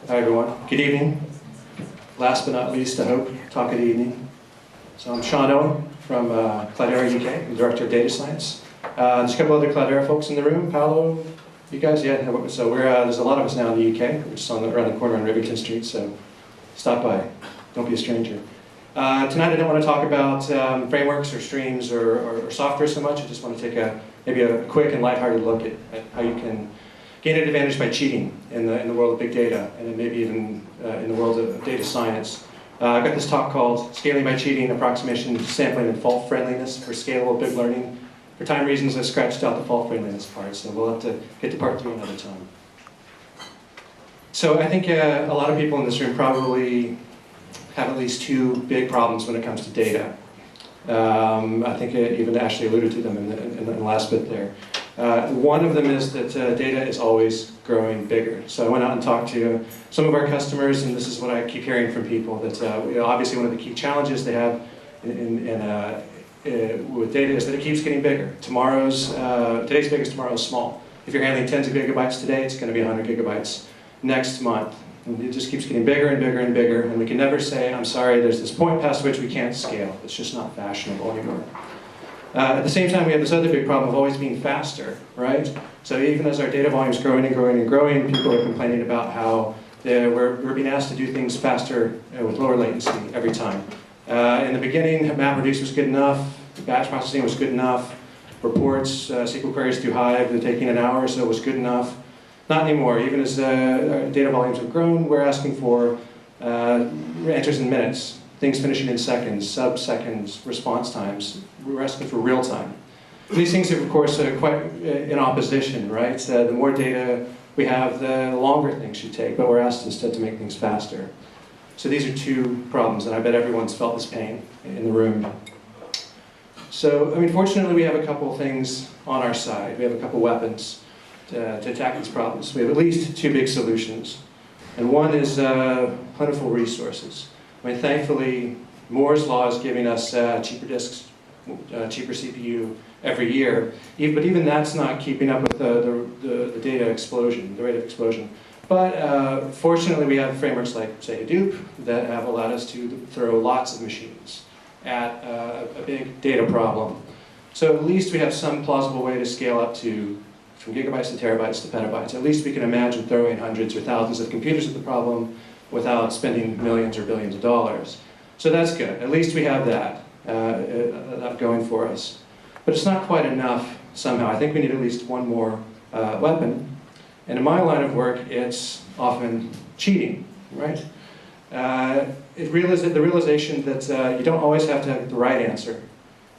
Hi everyone, good evening. Last but not least, I hope, talk of the evening. So I'm Sean Owen from Cloudera UK, I'm Director of Data Science. There's a couple other Cloudera folks in the room. Paolo, you guys? Yeah, so there's a lot of us now in the UK. We're just around the corner on Rivington Street, so stop by. Don't be a stranger. Tonight I don't want to talk about frameworks or streams or software so much. I just want to take maybe a quick and lighthearted look at how you can gain an advantage by cheating in the world of big data, and then maybe even in the world of data science. I've got this talk called Scaling by Cheating, Approximation, Sampling, and Fault-friendliness for Scalable Big Learning. For time reasons, I scratched out the fault-friendliness part, so we'll have to get to part 3 another time. So I think a lot of people in this room probably have at least 2 big problems when it comes to data. I think even Ashley alluded to them in the last bit there. One of them is that data is always growing bigger. So I went out and talked to some of our customers, and this is what I keep hearing from people, that obviously one of the key challenges they have with data is that it keeps getting bigger. Today's big is tomorrow's small. If you're handling tens of gigabytes today, it's going to be 100 gigabytes next month. And it just keeps getting bigger and bigger and bigger, and we can never say, I'm sorry, there's this point past which we can't scale. It's just not fashionable anymore. At the same time, we have this other big problem of always being faster, right? So even as our data volume is growing and growing and growing, people are complaining about how we're being asked to do things faster with lower latency every time. In the beginning, MapReduce was good enough, batch processing was good enough, reports, SQL queries through Hive, they're taking an hour or so was good enough. Not anymore. Even as our data volumes have grown, we're asking for answers in minutes, things finishing in seconds, sub-seconds, response times. We're asking for real time. These things are, of course, quite in opposition, right? The more data we have, the longer things should take, but we're asked instead to make things faster. So these are 2 problems, and I bet everyone's felt this pain in the room. So, I mean, fortunately, we have a couple things on our side. We have a couple weapons to attack these problems. We have at least 2 big solutions. And one is plentiful resources. I mean, thankfully, Moore's law is giving us cheaper disks, cheaper CPU every year. But even that's not keeping up with the data explosion, the rate of explosion. But fortunately, we have frameworks like, say, Hadoop that have allowed us to throw lots of machines at a big data problem. So at least we have some plausible way to scale up from gigabytes to terabytes to petabytes. At least we can imagine throwing hundreds or thousands of computers at the problem without spending millions or billions of dollars. So that's good. At least we have that going for us. But it's not quite enough somehow. I think we need at least one more weapon. And in my line of work, it's often cheating, right? The realization that you don't always have to have the right answer.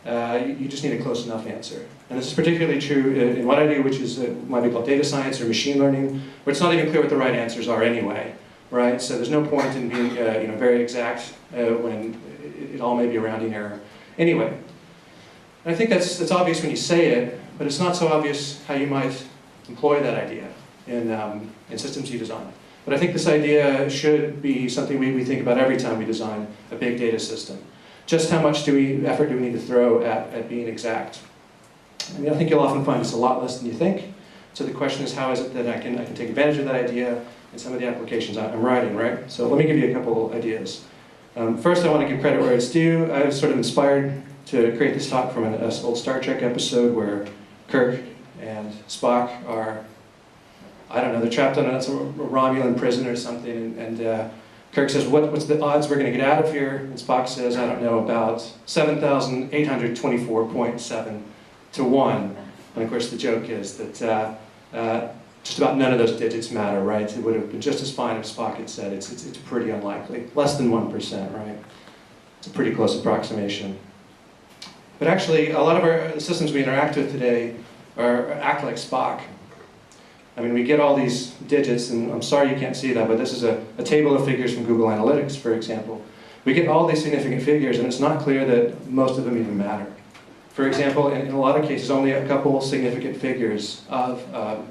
You just need a close enough answer. And this is particularly true in what I do, which is might be called data science or machine learning, where it's not even clear what the right answers are anyway, right? So there's no point in being very exact when it all may be a rounding error. Anyway, and I think that's obvious when you say it, but it's not so obvious how you might employ that idea in systems you design. But I think this idea should be something we think about every time we design a big data system. Just how much effort do we need to throw at being exact? I mean, I think you'll often find it's a lot less than you think. So the question is, how is it that I can take advantage of that idea in some of the applications I'm writing, right? So let me give you a couple ideas. First, I want to give credit where it's due. I was sort of inspired to create this talk from an old Star Trek episode where Kirk and Spock are, I don't know, they're trapped on a Romulan prison or something, and Kirk says, what's the odds we're going to get out of here? And Spock says, I don't know, about 7,824.7 to 1. And of course the joke is that just about none of those digits matter, right? It would have been just as fine if Spock had said it's pretty unlikely. Less than 1%, right? It's a pretty close approximation. But actually, a lot of our systems we interact with today act like Spock. I mean, we get all these digits, and I'm sorry you can't see that, but this is a table of figures from Google Analytics, for example. We get all these significant figures, and it's not clear that most of them even matter. For example, in a lot of cases, only a couple significant figures of a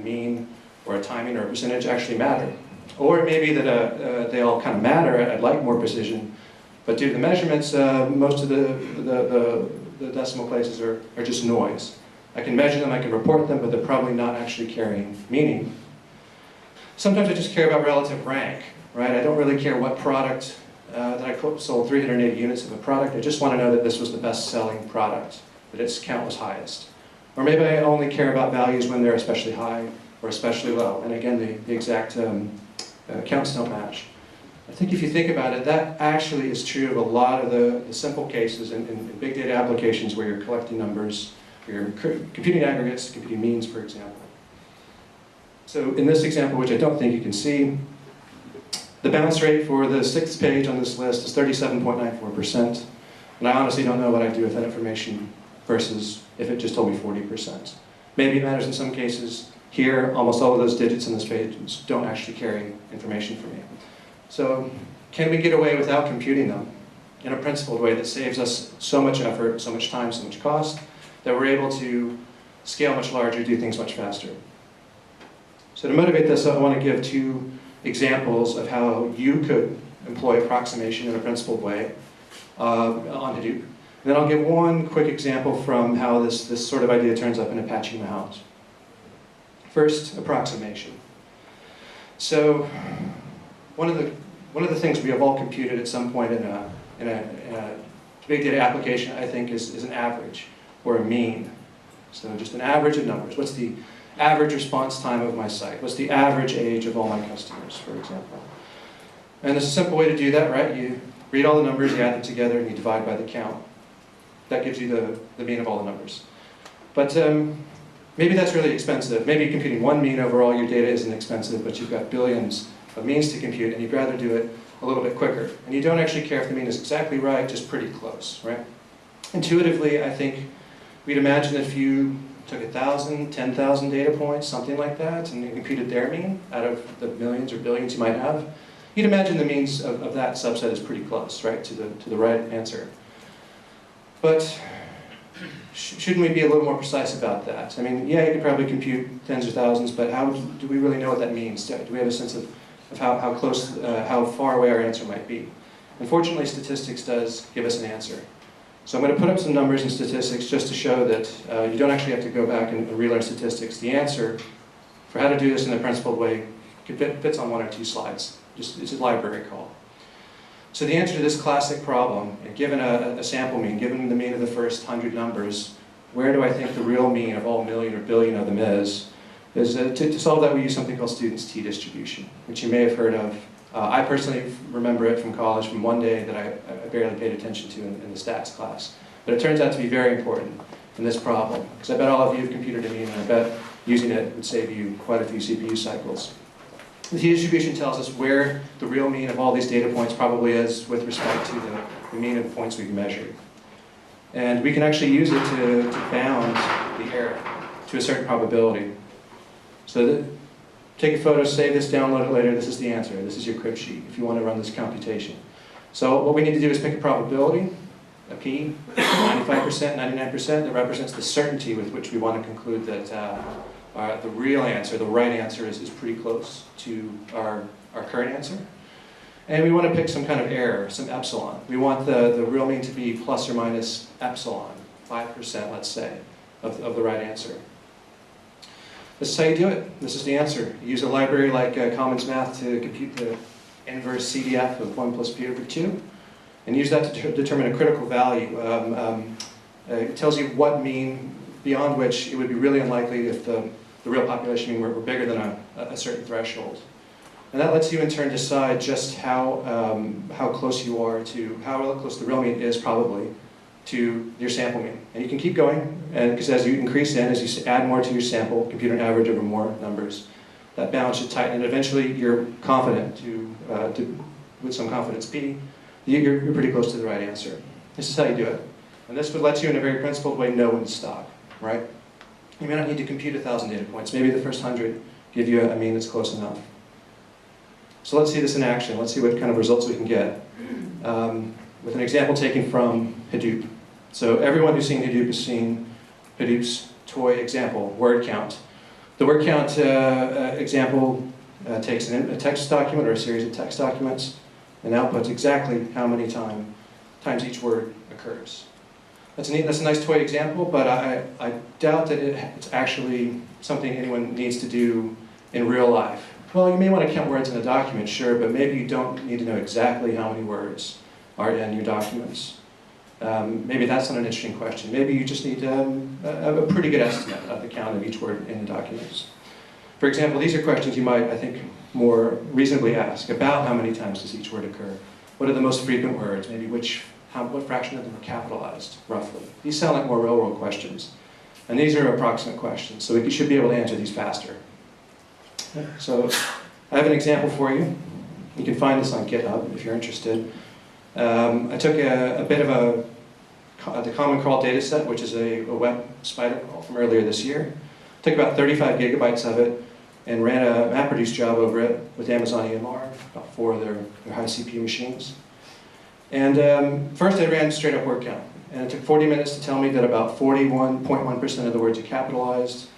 mean or a timing or a percentage actually matter. Or it may be that they all kind of matter. I'd like more precision. But due to the measurements, most of the decimal places are just noise. I can measure them, I can report them, but they're probably not actually carrying meaning. Sometimes I just care about relative rank, right? I don't really care what product that I sold 380 units of a product. I just want to know that this was the best-selling product, that its count was highest. Or maybe I only care about values when they're especially high or especially low. And again, the exact counts don't match. I think if you think about it, that actually is true of a lot of the simple cases in big data applications where you're collecting numbers, where you're computing aggregates, computing means, for example. So in this example, which I don't think you can see, the bounce rate for the 6th page on this list is 37.94%. And I honestly don't know what I'd do with that information versus if it just told me 40%. Maybe it matters in some cases. Here, almost all of those digits on this page don't actually carry information for me. So can we get away without computing them in a principled way that saves us so much effort, so much time, so much cost, that we're able to scale much larger, do things much faster? So to motivate this, I want to give 2 examples of how you could employ approximation in a principled way on Hadoop. And then I'll give one quick example from how this sort of idea turns up in Apache Mount. First, approximation. So one of the things we have all computed at some point in a big data application, I think, is an average or a mean. So just an average of numbers. What's the average response time of my site? What's the average age of all my customers, for example? And there's a simple way to do that, right? You read all the numbers, you add them together, and you divide by the count. That gives you the mean of all the numbers. But maybe that's really expensive. Maybe computing one mean over all your data isn't expensive, but you've got billions of means to compute, and you'd rather do it a little bit quicker. And you don't actually care if the mean is exactly right, just pretty close, right? Intuitively, I think we'd imagine if you took 1,000, 10,000 data points, something like that, and you computed their mean out of the millions or billions you might have, you'd imagine the means of that subset is pretty close, right, to the right answer. But shouldn't we be a little more precise about that? I mean, yeah, you could probably compute tens or thousands, but how do we really know what that means? Do we have a sense of how close, how far away our answer might be? Unfortunately, statistics does give us an answer. So I'm going to put up some numbers and statistics just to show that you don't actually have to go back and relearn statistics. The answer for how to do this in a principled way fits on 1 or 2 slides. It's a library call. So the answer to this classic problem, given a sample mean, given the mean of the first 100 numbers, where do I think the real mean of all million or billion of them is to solve that we use something called student's t-distribution, which you may have heard of. I personally remember it from college from one day that I barely paid attention to in the stats class. But it turns out to be very important in this problem, because I bet all of you have computed a mean, and I bet using it would save you quite a few CPU cycles. The t-distribution tells us where the real mean of all these data points probably is with respect to the mean of the points we've measured. And we can actually use it to bound the error to a certain probability. So take a photo, save this, download it later. This is the answer. This is your crib sheet if you want to run this computation. So what we need to do is pick a probability, a p, 95%, 99%, that represents the certainty with which we want to conclude that the real answer, the right answer, is pretty close to our current answer. And we want to pick some kind of error, some epsilon. We want the real mean to be plus or minus epsilon, 5%, let's say, of the right answer. This is how you do it. This is the answer. You use a library like Commons Math to compute the inverse CDF of 1 plus p over 2, and use that to determine a critical value. It tells you what mean beyond which it would be really unlikely if the real population mean were bigger than a certain threshold. And that lets you in turn decide just how close you are to, how close the real mean is probably to your sample mean. And you can keep going, and because as you increase in, as you add more to your sample, compute an average over more numbers, that bound should tighten, and eventually you're confident with some confidence p, you're pretty close to the right answer. This is how you do it. And this would let you, in a very principled way, know when to stop, right? You may not need to compute 1,000 data points. Maybe the first 100 give you a mean that's close enough. So let's see this in action. Let's see what kind of results we can get. With an example taken from Hadoop. So everyone who's seen Hadoop has seen Hadoop's toy example, word count. The word count example takes a text document or a series of text documents and outputs exactly how many times each word occurs. That's a nice toy example, but I doubt that it's actually something anyone needs to do in real life. Well, you may want to count words in a document, sure, but maybe you don't need to know exactly how many words are in your documents. Maybe that's not an interesting question. Maybe you just need a pretty good estimate of the count of each word in the documents. For example, these are questions you might, I think, more reasonably ask about how many times does each word occur. What are the most frequent words? Maybe what fraction of them are capitalized, roughly? These sound like more real-world questions. And these are approximate questions, so you should be able to answer these faster. So I have an example for you. You can find this on GitHub if you're interested. I took a bit of the Common Crawl data set, which is a web spider crawl from earlier this year. Took about 35 gigabytes of it and ran a MapReduce job over it with Amazon EMR, about 4 of their high CPU machines. And first I ran straight up word count. And it took 40 minutes to tell me that about 41.1% of the words are capitalized.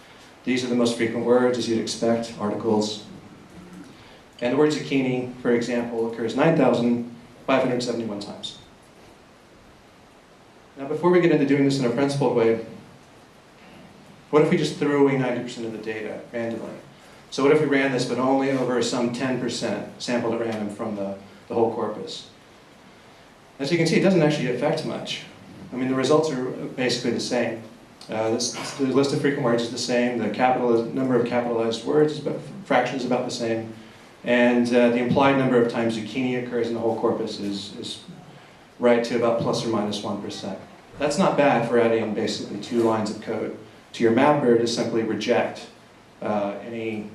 These are the most frequent words, as you'd expect, articles. And the word zucchini, for example, occurs 9,571 times. Now, before we get into doing this in a principled way, what if we just threw away 90% of the data randomly? So what if we ran this, but only over some 10% sampled at random from the whole corpus? As you can see, it doesn't actually affect much. I mean, the results are basically the same. The list of frequent words is the same. The number of capitalized words, fraction is about the same. And the implied number of times zucchini occurs in the whole corpus is right to about plus or minus 1%. That's not bad for adding basically 2 lines of code to your mapper to simply reject reject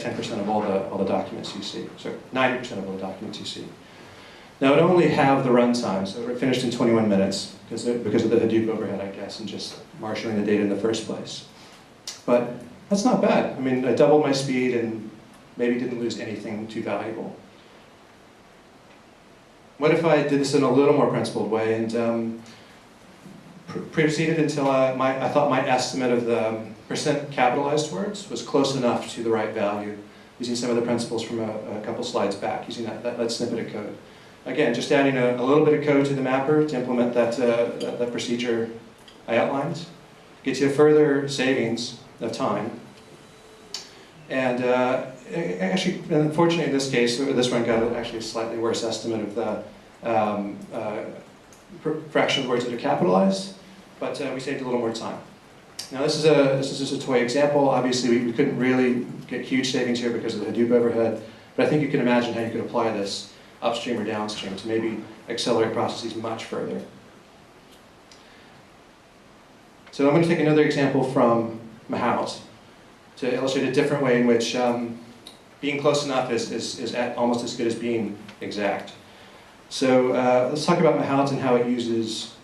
10% of all the documents you see. So 90% of all the documents you see. Now, it only have the runtime, so it finished in 21 minutes because of the Hadoop overhead, I guess, and just marshaling the data in the first place. But that's not bad. I mean, I doubled my speed and maybe didn't lose anything too valuable. What if I did this in a little more principled way and proceeded until I thought my estimate of the percent capitalized words was close enough to the right value, using some of the principles from a couple slides back, using that snippet of code. Again, just adding a little bit of code to the mapper to implement that procedure I outlined. Gets you a further savings of time. And actually, unfortunately in this case, this one got actually a slightly worse estimate of the fraction of words that are capitalized, but we saved a little more time. Now this is just a toy example. Obviously we couldn't really get huge savings here because of the Hadoop overhead, but I think you can imagine how you could apply this upstream or downstream to maybe accelerate processes much further. So I'm going to take another example from Mahout to illustrate a different way in which being close enough is almost as good as being exact. So let's talk about Mahout and how it uses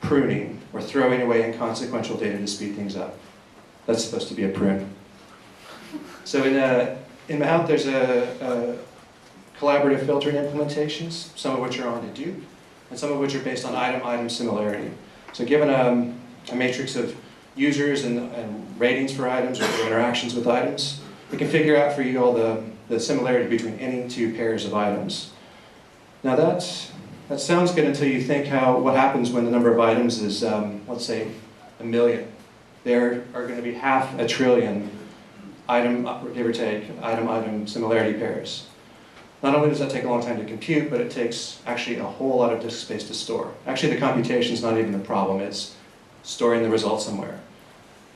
pruning, or throwing away inconsequential data to speed things up. That's supposed to be a prune. So in Mahout there's a collaborative filtering implementations, some of which are on Hadoop, and some of which are based on item-item similarity. So given a matrix of users and ratings for items or interactions with items, we can figure out for you all the similarity between any 2 pairs of items. Now that sounds good until you think what happens when the number of items is, let's say, 1 million. There are going to be 500 billion item, give or take, item-item similarity pairs. Not only does that take a long time to compute, but it takes actually a whole lot of disk space to store. Actually, the computation is not even the problem, it's storing the result somewhere.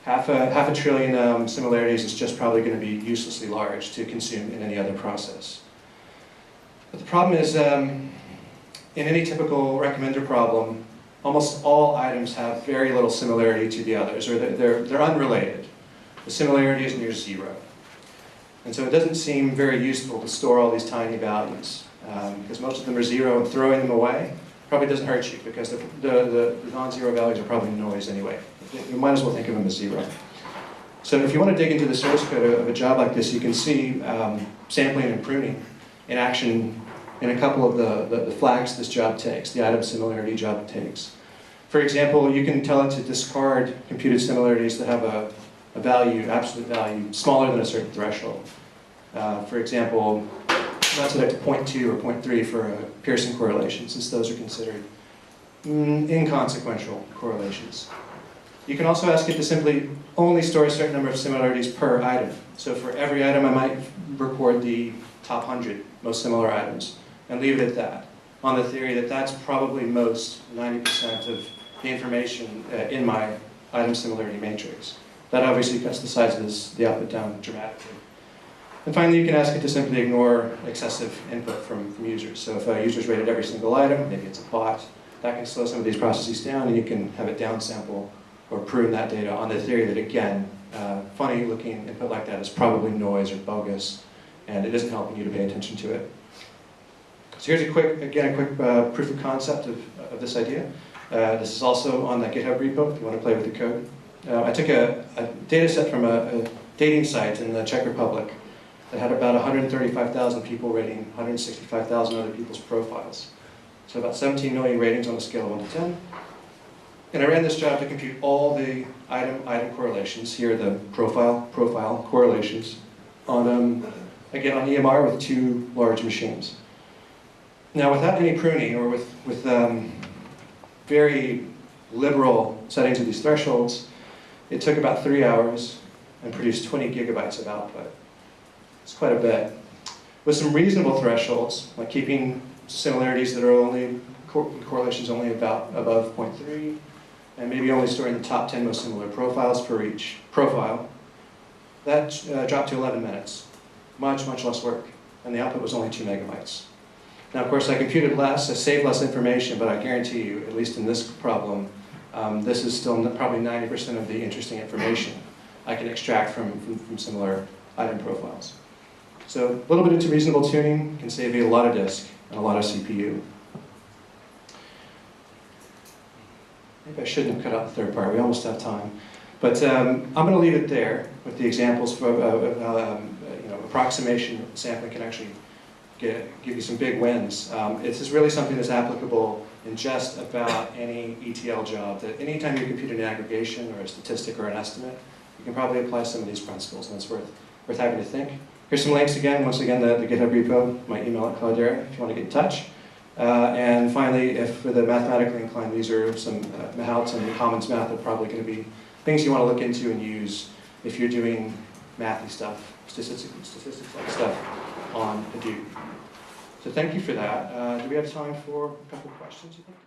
Half a trillion similarities is just probably going to be uselessly large to consume in any other process. But the problem is, in any typical recommender problem, almost all items have very little similarity to the others, or they're unrelated. The similarity is near 0. And so it doesn't seem very useful to store all these tiny values, because most of them are 0, and throwing them away probably doesn't hurt you, because the non-zero values are probably noise anyway. You might as well think of them as 0. So if you want to dig into the source code of a job like this, you can see sampling and pruning in action in a couple of the flags this job takes, the item similarity job takes. For example, you can tell it to discard computed similarities that have a value, absolute value, smaller than a certain threshold. For example, not set it to 0.2 or 0.3 for a Pearson correlation, since those are considered inconsequential correlations. You can also ask it to simply only store a certain number of similarities per item. So for every item, I might record the top 100 most similar items and leave it at that, on the theory that that's probably most, 90% of the information in my item similarity matrix. That obviously cuts the size of the output down dramatically. And finally, you can ask it to simply ignore excessive input from users. So if a user's rated every single item, maybe it's a bot, that can slow some of these processes down, and you can have it downsample or prune that data on the theory that, again, funny looking input like that is probably noise or bogus, and it isn't helping you to pay attention to it. So here's a quick proof of concept of this idea. This is also on that GitHub repo if you want to play with the code. I took a data set from a dating site in the Czech Republic that had about 135,000 people rating 165,000 other people's profiles. So about 17 million ratings on a scale of 1 to 10. And I ran this job to compute all the item correlations. Here are the profile correlations on, again, on EMR with 2 large machines. Now, without any pruning or with very liberal settings of these thresholds, it took about 3 hours and produced 20 gigabytes of output. It's quite a bit. With some reasonable thresholds, like keeping similarities that are only, correlations only about above 0.3, and maybe only storing the top 10 most similar profiles for each profile, that dropped to 11 minutes. Much, much less work. And the output was only 2 megabytes. Now, of course, I computed less, I saved less information, but I guarantee you, at least in this problem, this is still probably 90% of the interesting information I can extract from similar item profiles. So a little bit of reasonable tuning can save you a lot of disk and a lot of CPU. Maybe I shouldn't have cut out the third part. We almost have time. But I'm going to leave it there with the examples for approximation sampling can actually give you some big wins. This is really something that's applicable in just about any ETL job. That anytime you compute an aggregation or a statistic or an estimate, you can probably apply some of these principles, and it's worth having to think. Here's some links again. Once again, the GitHub repo, my email at Cloudera if you want to get in touch. And finally, if for the mathematically inclined, these are some Mahouts and Commons math are probably going to be things you want to look into and use if you're doing mathy stuff, statistics-like stuff on Hadoop. So thank you for that. Do we have time for a couple of questions, you think?